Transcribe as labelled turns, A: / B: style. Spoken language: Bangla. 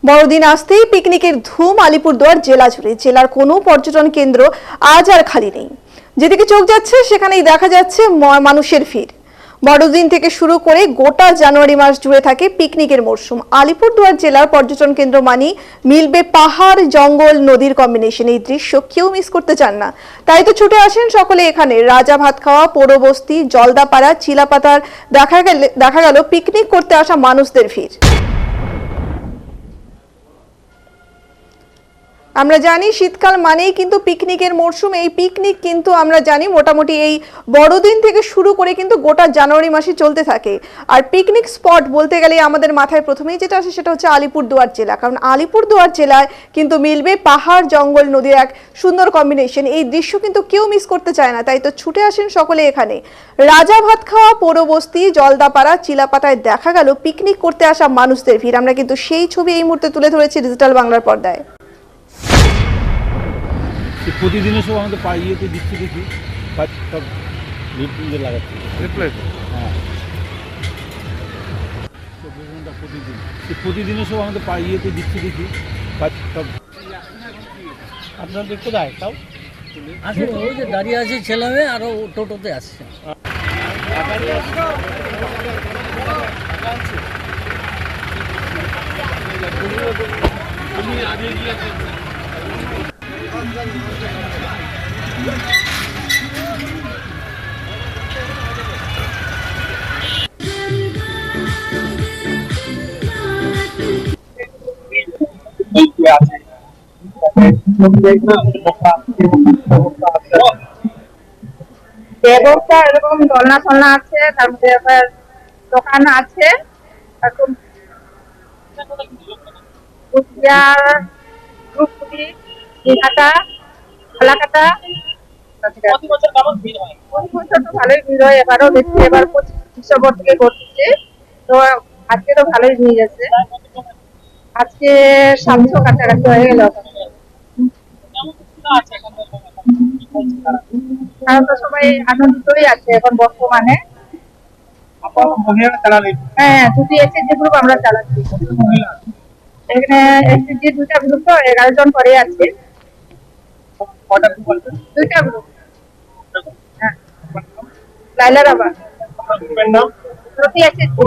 A: বড়দিন আসতেই পিকনিকের ধুম আলিপুরদুয়ার জেলা জুড়ে। জেলার কোনো পর্যটন কেন্দ্র আজ আর খালি নেই। যেদিকে চোখ যাচ্ছে সেখানেই দেখা যাচ্ছে মানুষের ভিড়। বড়দিন থেকে শুরু করে গোটা জানুয়ারি মাস জুড়ে থাকে পিকনিকের মরশুম। আলিপুরদুয়ার জেলার পর্যটন কেন্দ্র মানেই মিলবে পাহাড়, জঙ্গল, নদীর কম্বিনেশন। এই দৃশ্য কেউ মিস করতে চান না, তাই তো ছুটে আসেন সকলে এখানে। রাজা ভাত খাওয়া, পোড়োবস্তি, জলদাপাড়া, চিলাপাতার দেখা গেল পিকনিক করতে আসা মানুষদের ভিড়। আমরা জানি শীতকাল মানেই কিন্তু পিকনিকের মরশুম। এই পিকনিক কিন্তু আমরা জানি মোটামুটি এই বড়দিন থেকে শুরু করে কিন্তু গোটা জানুয়ারি মাসে চলতে থাকে। আর পিকনিক স্পট বলতে গেলে আমাদের মাথায় প্রথমেই যেটা আসে সেটা হচ্ছে আলিপুরদুয়ার জেলা, কারণ আলিপুরদুয়ার জেলায় কিন্তু মিলবে পাহাড়, জঙ্গল, নদীর এক সুন্দর কম্বিনেশন। এই দৃশ্য কিন্তু কেউ মিস করতে চায় না, তাই তো ছুটে আসেন সকলে এখানে। রাজা ভাত খাওয়া, পোড়োবস্তি, জলদাপাড়া, চিলাপাতায় দেখা গেল পিকনিক করতে আসা মানুষদের ভিড়। আমরা কিন্তু সেই ছবি এই মুহূর্তে তুলে ধরেছি ডিজিটাল বাংলার পর্দায়।
B: প্রতিদিনের সব আমাদের ইয়েতে দিচ্ছি দেখি সব লিফটে লাগাচ্ছি হ্যাঁ 24 ঘন্টা প্রতিদিনের সব আমাদের ইয়েতে দিচ্ছি দেখি সব। আপনাদের কোথায় তাও
C: আসলে ওই যে দাঁড়িয়ে আছে ছেলে মেয়ে, আরও টোটোতে আসছে।
D: ব্যবস্থা এরকম দোলনা ফোলনা আছে, তারপরে আবার দোকান আছে, এখন কুচবিহার, ধূপগুড়ি, দিনহাটা, ফালাকাটা। প্রতি বছর তো ভালোই ভিড় হয়, এবারও দেখছি এবার 25 ডিসেম্বর থেকে করতেছে, তো আজকে তো ভালোই ভিড় গেছে। আজকে 700 কাছাকাছি হয়ে গেল। কারণ তো সবাই আনন্দিতই আছে এখন বর্তমানে। হ্যাঁ, দুটি এসএসজি গ্রুপ আমরা চালাচ্ছি। এখানে এসএসজি 2টা গ্রুপ, তো 11 জন করে আছে। 2টা গ্রুপ। হ্যাঁ, লাইলা রাবা প্রতি এসএসজি।